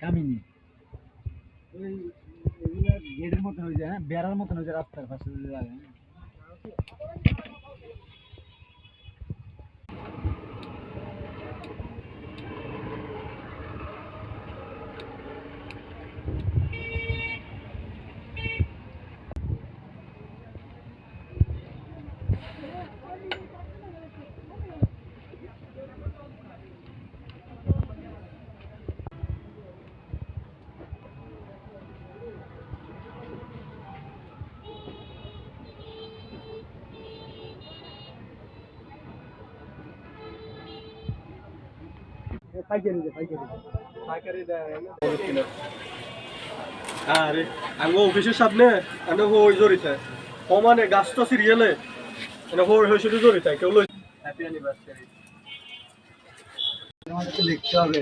কামিনী ওই এগুলা গেটের মতন হয়ে যায়, হ্যাঁ, বেড়ার মতন হয়ে যায় রাস্তার পাশে যে লাগে, হ্যাঁ। আরে আমি অফিসের সামনে আমি হই জড়িত সমানে গাছটা সিরিয়ালে মানে হই হই শুধু জড়িত কেউ হ্যাপি অ্যানিভার্সারি আমাদেরকে লিখতে হবে।